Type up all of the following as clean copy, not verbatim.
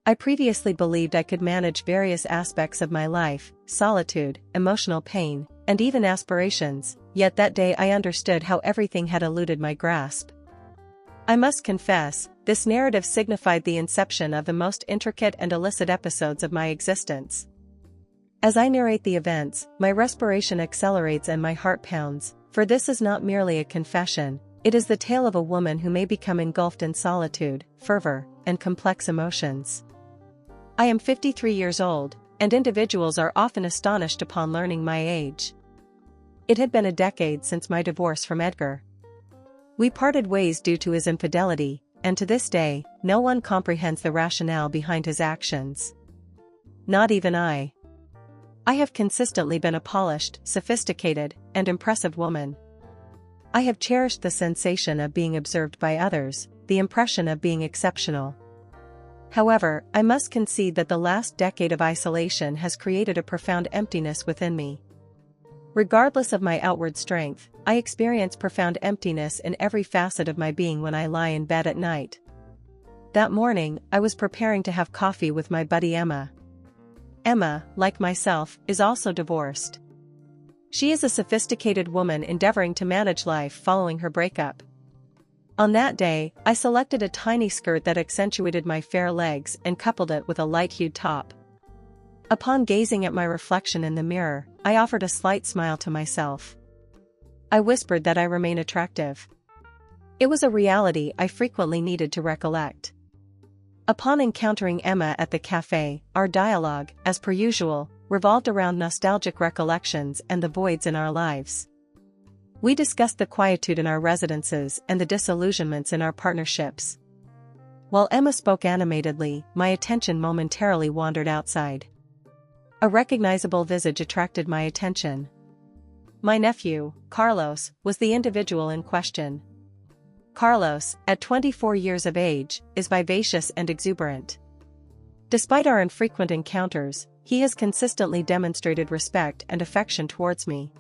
I previously believed I could manage various aspects of my life, solitude, emotional pain, and even aspirations, yet that day I understood how everything had eluded my grasp. I must confess, this narrative signified the inception of the most intricate and illicit episodes of my existence. As I narrate the events, my respiration accelerates and my heart pounds, for this is not merely a confession, it is the tale of a woman who may become engulfed in solitude, fervor, and complex emotions. I am 53 years old, and individuals are often astonished upon learning my age. It had been a decade since my divorce from Edgar. We parted ways due to his infidelity, and to this day, no one comprehends the rationale behind his actions. Not even I. I have consistently been a polished, sophisticated, and impressive woman. I have cherished the sensation of being observed by others, the impression of being exceptional. However, I must concede that the last decade of isolation has created a profound emptiness within me. Regardless of my outward strength, I experience profound emptiness in every facet of my being when I lie in bed at night. That morning, I was preparing to have coffee with my buddy Emma. Emma, like myself, is also divorced. She is a sophisticated woman endeavoring to manage life following her breakup. On that day, I selected a tiny skirt that accentuated my fair legs and coupled it with a light-hued top. Upon gazing at my reflection in the mirror, I offered a slight smile to myself. I whispered that I remain attractive. It was a reality I frequently needed to recollect. Upon encountering Emma at the cafe, our dialogue, as per usual, revolved around nostalgic recollections and the voids in our lives. We discussed the quietude in our residences and the disillusionments in our partnerships. While Emma spoke animatedly, my attention momentarily wandered outside. A recognizable visage attracted my attention. My nephew, Carlos, was the individual in question. Carlos, at 24 years of age, is vivacious and exuberant. Despite our infrequent encounters, he has consistently demonstrated respect and affection towards me.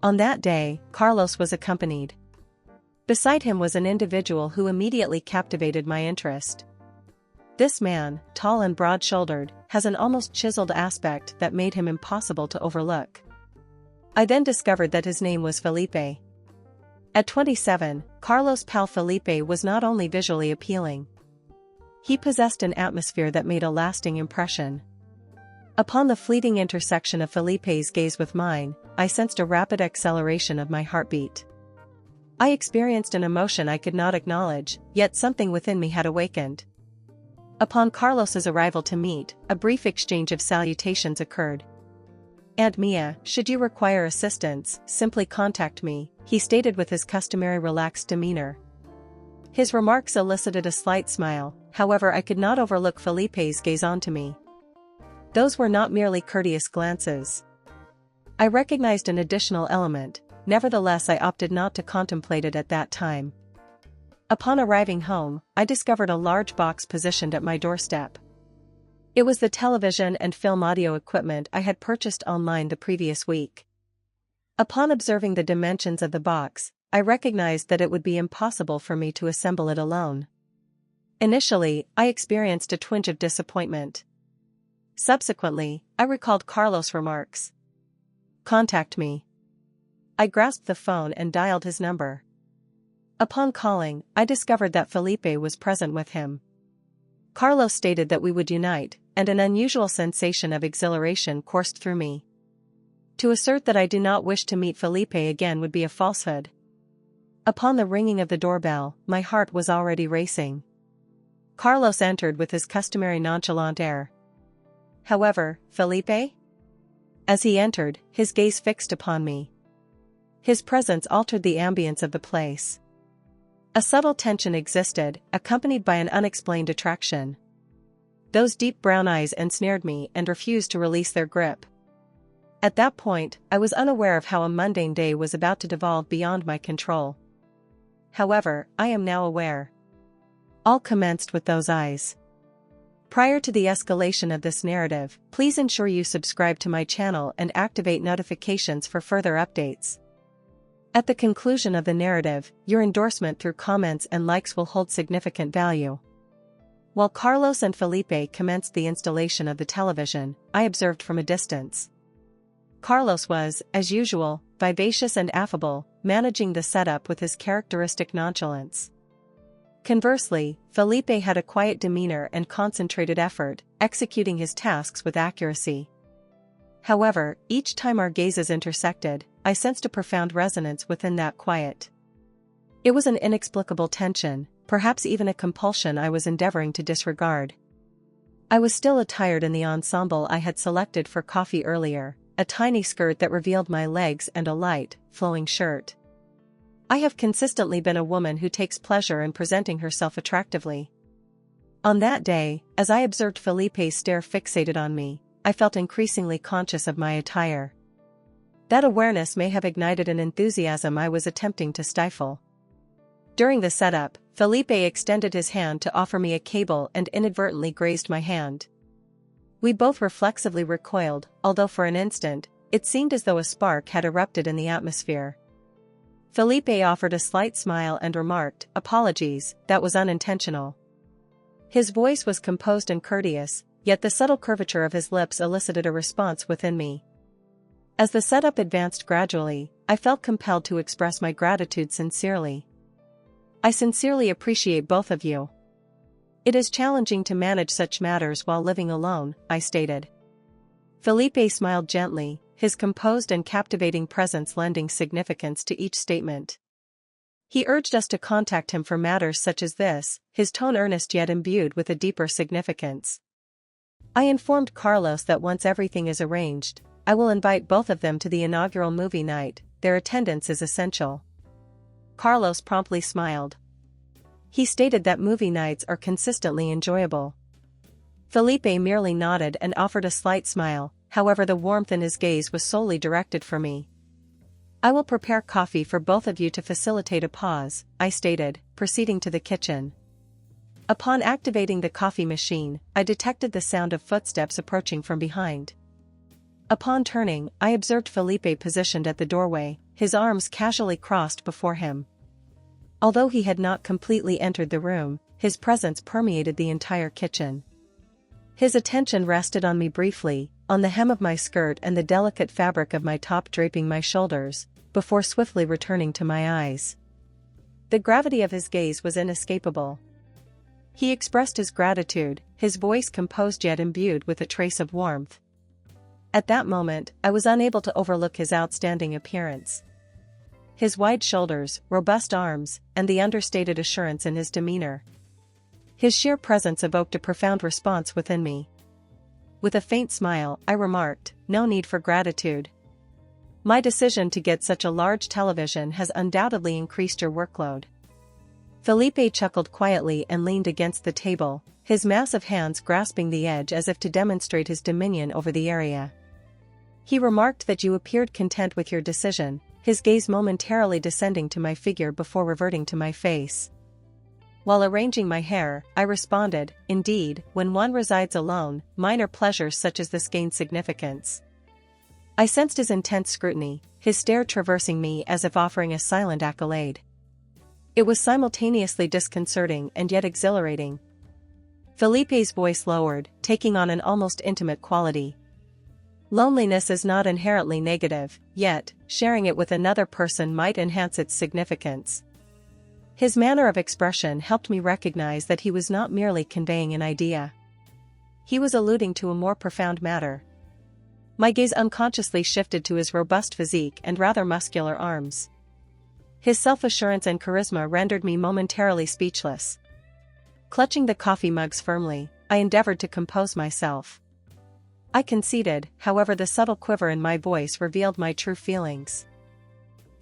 On that day, Carlos was accompanied. Beside him was an individual who immediately captivated my interest. This man, tall and broad-shouldered, has an almost chiseled aspect that made him impossible to overlook. I then discovered that his name was Felipe. At 27, Carlos' pal Felipe was not only visually appealing. He possessed an atmosphere that made a lasting impression. Upon the fleeting intersection of Felipe's gaze with mine, I sensed a rapid acceleration of my heartbeat. I experienced an emotion I could not acknowledge, yet something within me had awakened. Upon Carlos's arrival to meet, a brief exchange of salutations occurred. "Aunt Mia, should you require assistance, simply contact me," he stated with his customary relaxed demeanor. His remarks elicited a slight smile, however I could not overlook Felipe's gaze onto me. Those were not merely courteous glances. I recognized an additional element, nevertheless I opted not to contemplate it at that time. Upon arriving home, I discovered a large box positioned at my doorstep. It was the television and film audio equipment I had purchased online the previous week. Upon observing the dimensions of the box, I recognized that it would be impossible for me to assemble it alone. Initially, I experienced a twinge of disappointment. Subsequently, I recalled Carlos' remarks. "Contact me." I grasped the phone and dialed his number. Upon calling, I discovered that Felipe was present with him. Carlos stated that we would unite, and an unusual sensation of exhilaration coursed through me. To assert that I do not wish to meet Felipe again would be a falsehood. Upon the ringing of the doorbell, my heart was already racing. Carlos entered with his customary nonchalant air. However, Felipe? As he entered, his gaze fixed upon me. His presence altered the ambience of the place. A subtle tension existed, accompanied by an unexplained attraction. Those deep brown eyes ensnared me and refused to release their grip. At that point, I was unaware of how a mundane day was about to devolve beyond my control. However, I am now aware. All commenced with those eyes. Prior to the escalation of this narrative, please ensure you subscribe to my channel and activate notifications for further updates. At the conclusion of the narrative, your endorsement through comments and likes will hold significant value. While Carlos and Felipe commenced the installation of the television, I observed from a distance. Carlos was, as usual, vivacious and affable, managing the setup with his characteristic nonchalance. Conversely, Felipe had a quiet demeanor and concentrated effort, executing his tasks with accuracy. However, each time our gazes intersected, I sensed a profound resonance within that quiet. It was an inexplicable tension, perhaps even a compulsion I was endeavoring to disregard. I was still attired in the ensemble I had selected for coffee earlier, a tiny skirt that revealed my legs and a light, flowing shirt. I have consistently been a woman who takes pleasure in presenting herself attractively. On that day, as I observed Felipe's stare fixated on me, I felt increasingly conscious of my attire. That awareness may have ignited an enthusiasm I was attempting to stifle. During the setup, Felipe extended his hand to offer me a cable and inadvertently grazed my hand. We both reflexively recoiled, although for an instant, it seemed as though a spark had erupted in the atmosphere. Felipe offered a slight smile and remarked, "Apologies, that was unintentional." His voice was composed and courteous, yet the subtle curvature of his lips elicited a response within me. As the setup advanced gradually, I felt compelled to express my gratitude sincerely. "I sincerely appreciate both of you. It is challenging to manage such matters while living alone," I stated. Felipe smiled gently, his composed and captivating presence lending significance to each statement. He urged us to contact him for matters such as this, his tone earnest yet imbued with a deeper significance. I informed Carlos that once everything is arranged, I will invite both of them to the inaugural movie night. Their attendance is essential. Carlos promptly smiled. He stated that movie nights are consistently enjoyable. Felipe merely nodded and offered a slight smile, however the warmth in his gaze was solely directed for me. "I will prepare coffee for both of you to facilitate a pause," I stated, proceeding to the kitchen. Upon activating the coffee machine, I detected the sound of footsteps approaching from behind. Upon turning, I observed Felipe positioned at the doorway, his arms casually crossed before him. Although he had not completely entered the room, his presence permeated the entire kitchen. His attention rested on me briefly, on the hem of my skirt and the delicate fabric of my top draping my shoulders, before swiftly returning to my eyes. The gravity of his gaze was inescapable. He expressed his gratitude, his voice composed yet imbued with a trace of warmth. At that moment, I was unable to overlook his outstanding appearance. His wide shoulders, robust arms, and the understated assurance in his demeanor. His sheer presence evoked a profound response within me. With a faint smile, I remarked, "No need for gratitude. My decision to get such a large television has undoubtedly increased your workload." Felipe chuckled quietly and leaned against the table, his massive hands grasping the edge as if to demonstrate his dominion over the area. He remarked that you appeared content with your decision, his gaze momentarily descending to my figure before reverting to my face. While arranging my hair, I responded, "Indeed, when one resides alone, minor pleasures such as this gain significance." I sensed his intense scrutiny, his stare traversing me as if offering a silent accolade. It was simultaneously disconcerting and yet exhilarating. Felipe's voice lowered, taking on an almost intimate quality. Loneliness is not inherently negative, yet, sharing it with another person might enhance its significance. His manner of expression helped me recognize that he was not merely conveying an idea. He was alluding to a more profound matter. My gaze unconsciously shifted to his robust physique and rather muscular arms. His self-assurance and charisma rendered me momentarily speechless. Clutching the coffee mugs firmly, I endeavored to compose myself. I conceded, however the subtle quiver in my voice revealed my true feelings.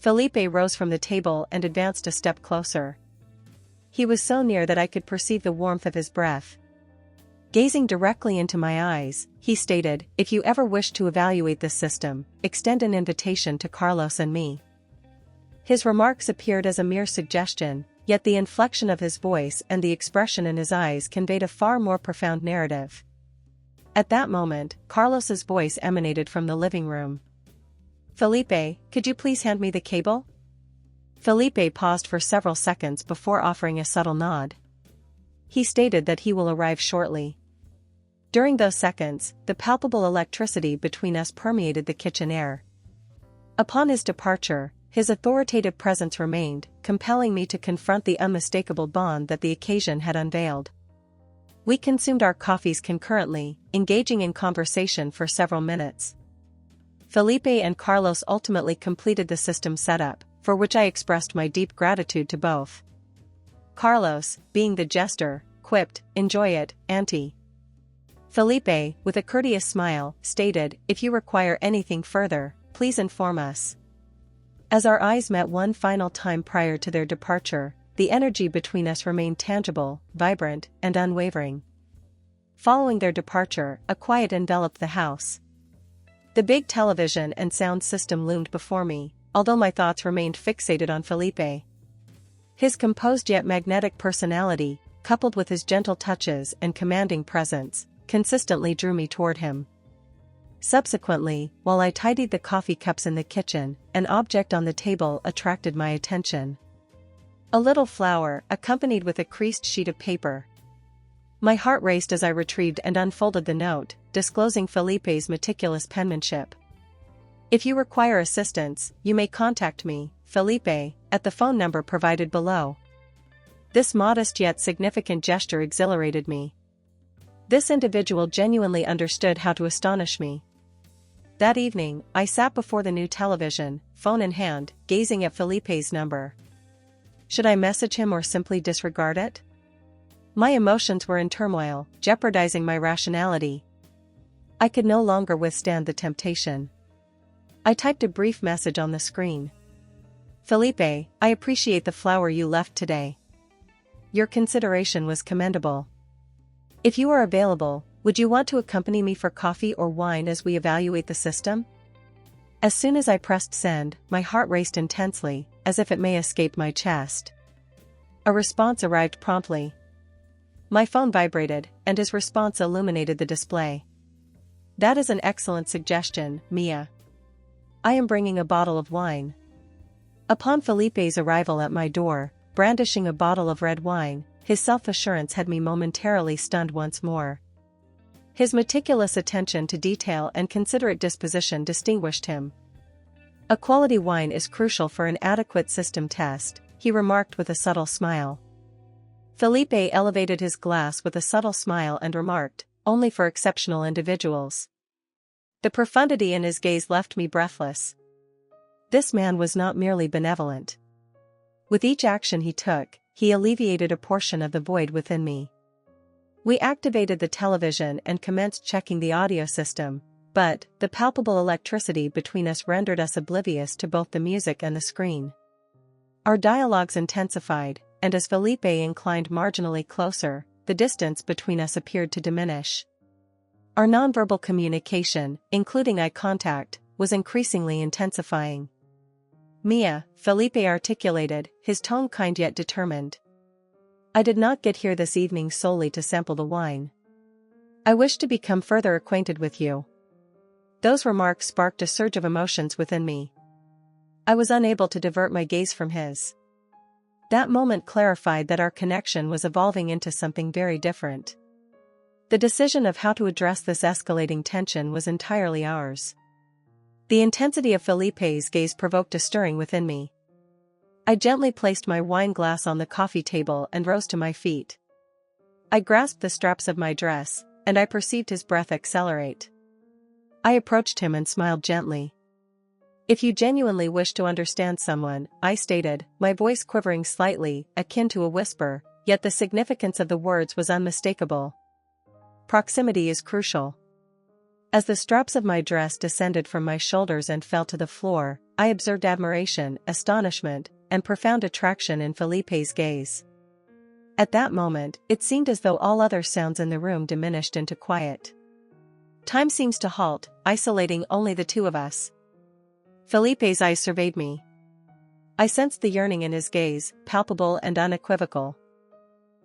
Felipe rose from the table and advanced a step closer. He was so near that I could perceive the warmth of his breath. Gazing directly into my eyes, he stated, "If you ever wish to evaluate this system, extend an invitation to Carlos and me." His remarks appeared as a mere suggestion, yet the inflection of his voice and the expression in his eyes conveyed a far more profound narrative. At that moment, Carlos's voice emanated from the living room. "Felipe, could you please hand me the cable?" Felipe paused for several seconds before offering a subtle nod. He stated that he will arrive shortly. During those seconds, the palpable electricity between us permeated the kitchen air. Upon his departure, his authoritative presence remained, compelling me to confront the unmistakable bond that the occasion had unveiled. We consumed our coffees concurrently, engaging in conversation for several minutes. Felipe and Carlos ultimately completed the system setup, for which I expressed my deep gratitude to both. Carlos, being the jester, quipped, "Enjoy it, auntie." Felipe, with a courteous smile, stated, "If you require anything further, please inform us." As our eyes met one final time prior to their departure, the energy between us remained tangible, vibrant, and unwavering. Following their departure, a quiet enveloped the house. The big television and sound system loomed before me, although my thoughts remained fixated on Felipe. His composed yet magnetic personality, coupled with his gentle touches and commanding presence, consistently drew me toward him. Subsequently, while I tidied the coffee cups in the kitchen, an object on the table attracted my attention. A little flower, accompanied with a creased sheet of paper. My heart raced as I retrieved and unfolded the note, disclosing Felipe's meticulous penmanship. "If you require assistance, you may contact me, Felipe, at the phone number provided below." This modest yet significant gesture exhilarated me. This individual genuinely understood how to astonish me. That evening, I sat before the new television, phone in hand, gazing at Felipe's number. Should I message him or simply disregard it? My emotions were in turmoil, jeopardizing my rationality. I could no longer withstand the temptation. I typed a brief message on the screen. "Felipe, I appreciate the flower you left today. Your consideration was commendable. If you are available, would you want to accompany me for coffee or wine as we evaluate the system?" As soon as I pressed send, my heart raced intensely, as if it may escape my chest. A response arrived promptly. My phone vibrated, and his response illuminated the display. "That is an excellent suggestion, Mia. I am bringing a bottle of wine." Upon Felipe's arrival at my door, brandishing a bottle of red wine, his self-assurance had me momentarily stunned once more. His meticulous attention to detail and considerate disposition distinguished him. "A quality wine is crucial for an adequate system test," he remarked with a subtle smile. Felipe elevated his glass with a subtle smile and remarked, "Only for exceptional individuals." The profundity in his gaze left me breathless. This man was not merely benevolent. With each action he took, he alleviated a portion of the void within me. We activated the television and commenced checking the audio system, but the palpable electricity between us rendered us oblivious to both the music and the screen. Our dialogues intensified, and as Felipe inclined marginally closer, the distance between us appeared to diminish. Our nonverbal communication, including eye contact, was increasingly intensifying. "Mia," Felipe articulated, his tone kind yet determined. "I did not get here this evening solely to sample the wine. I wish to become further acquainted with you." Those remarks sparked a surge of emotions within me. I was unable to divert my gaze from his. That moment clarified that our connection was evolving into something very different. The decision of how to address this escalating tension was entirely ours. The intensity of Felipe's gaze provoked a stirring within me. I gently placed my wine glass on the coffee table and rose to my feet. I grasped the straps of my dress, and I perceived his breath accelerate. I approached him and smiled gently. "If you genuinely wish to understand someone," I stated, my voice quivering slightly, akin to a whisper, yet the significance of the words was unmistakable. "Proximity is crucial." As the straps of my dress descended from my shoulders and fell to the floor, I observed admiration, astonishment, and profound attraction in Felipe's gaze. At that moment, it seemed as though all other sounds in the room diminished into quiet. Time seems to halt, isolating only the two of us. Felipe's eyes surveyed me. I sensed the yearning in his gaze, palpable and unequivocal.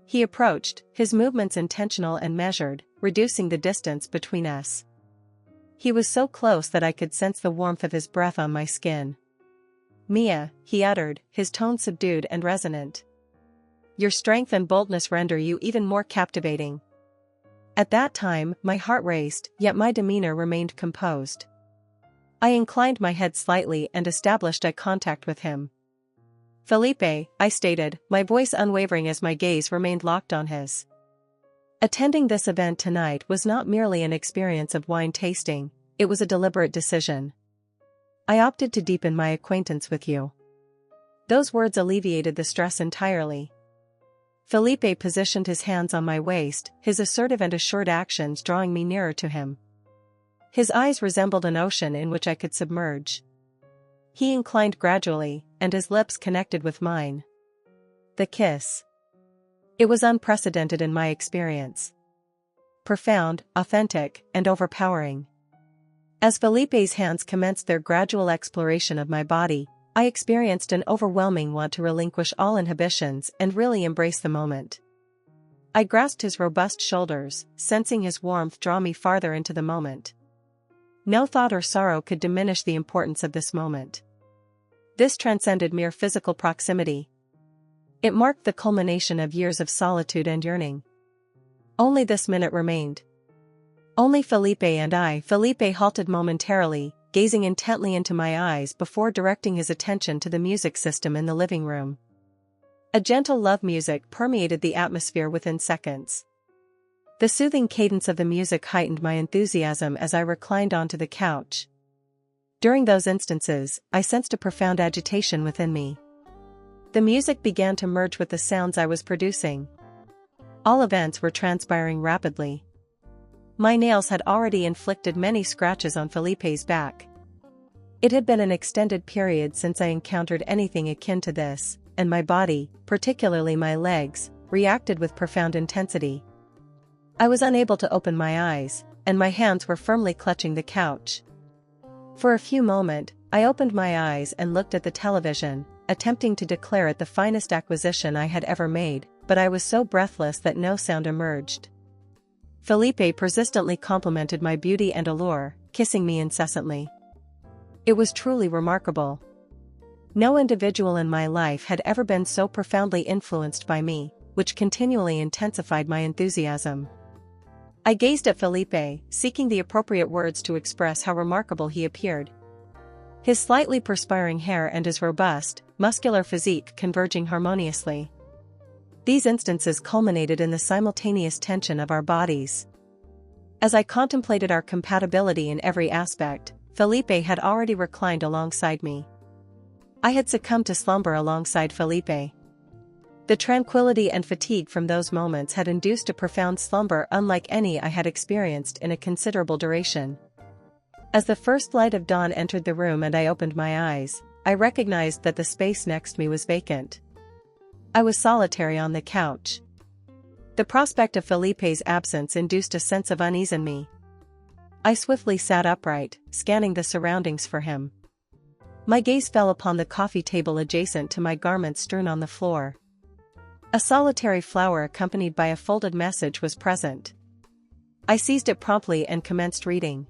He approached, his movements intentional and measured, reducing the distance between us. He was so close that I could sense the warmth of his breath on my skin. "Mia," he uttered, his tone subdued and resonant. Your strength and boldness render you even more captivating." At that time, my heart raced, yet my demeanor remained composed. I inclined my head slightly and established eye contact with him. "Felipe," I stated, my voice unwavering as my gaze remained locked on his. Attending this event tonight was not merely an experience of wine tasting, it was a deliberate decision. I opted to deepen my acquaintance with you. Those words alleviated the stress entirely. Felipe positioned his hands on my waist, his assertive and assured actions drawing me nearer to him. His eyes resembled an ocean in which I could submerge. He inclined gradually, and his lips connected with mine. The kiss. It was unprecedented in my experience. Profound, authentic, and overpowering. As Felipe's hands commenced their gradual exploration of my body, I experienced an overwhelming want to relinquish all inhibitions and really embrace the moment. I grasped his robust shoulders, sensing his warmth draw me farther into the moment. No thought or sorrow could diminish the importance of this moment. This transcended mere physical proximity. It marked the culmination of years of solitude and yearning. Only this minute remained. Only Felipe and I. Felipe halted momentarily, gazing intently into my eyes before directing his attention to the music system in the living room. A gentle love music permeated the atmosphere within seconds. The soothing cadence of the music heightened my enthusiasm as I reclined onto the couch. During those instances, I sensed a profound agitation within me. The music began to merge with the sounds I was producing. All events were transpiring rapidly. My nails had already inflicted many scratches on Felipe's back. It had been an extended period since I encountered anything akin to this, and my body, particularly my legs, reacted with profound intensity. I was unable to open my eyes, and my hands were firmly clutching the couch. For a few moments, I opened my eyes and looked at the television, attempting to declare it the finest acquisition I had ever made, but I was so breathless that no sound emerged. Felipe persistently complimented my beauty and allure, kissing me incessantly. It was truly remarkable. No individual in my life had ever been so profoundly influenced by me, which continually intensified my enthusiasm. I gazed at Felipe, seeking the appropriate words to express how remarkable he appeared. His slightly perspiring hair and his robust, muscular physique converging harmoniously. These instances culminated in the simultaneous tension of our bodies. As I contemplated our compatibility in every aspect, Felipe had already reclined alongside me. I had succumbed to slumber alongside Felipe. The tranquility and fatigue from those moments had induced a profound slumber unlike any I had experienced in a considerable duration. As the first light of dawn entered the room and I opened my eyes, I recognized that the space next me was vacant. I was solitary on the couch. The prospect of Felipe's absence induced a sense of unease in me. I swiftly sat upright, scanning the surroundings for him. My gaze fell upon the coffee table adjacent to my garments strewn on the floor. A solitary flower accompanied by a folded message was present. I seized it promptly and commenced reading.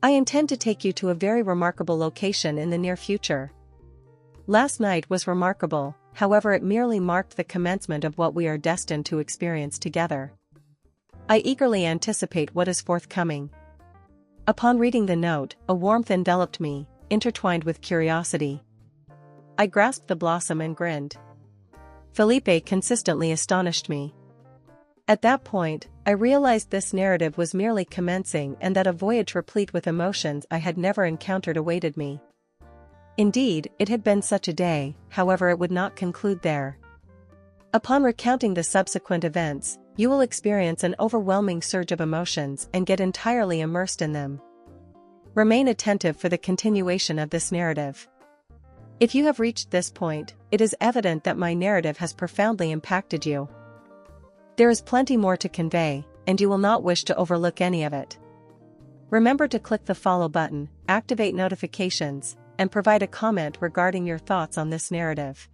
"I intend to take you to a very remarkable location in the near future. Last night was remarkable, however it merely marked the commencement of what we are destined to experience together. I eagerly anticipate what is forthcoming." Upon reading the note, a warmth enveloped me, intertwined with curiosity. I grasped the blossom and grinned. Felipe consistently astonished me. At that point, I realized this narrative was merely commencing and that a voyage replete with emotions I had never encountered awaited me. Indeed, it had been such a day, however it would not conclude there. Upon recounting the subsequent events, you will experience an overwhelming surge of emotions and get entirely immersed in them. Remain attentive for the continuation of this narrative. If you have reached this point, it is evident that my narrative has profoundly impacted you. There is plenty more to convey, and you will not wish to overlook any of it. Remember to click the follow button, activate notifications, and provide a comment regarding your thoughts on this narrative.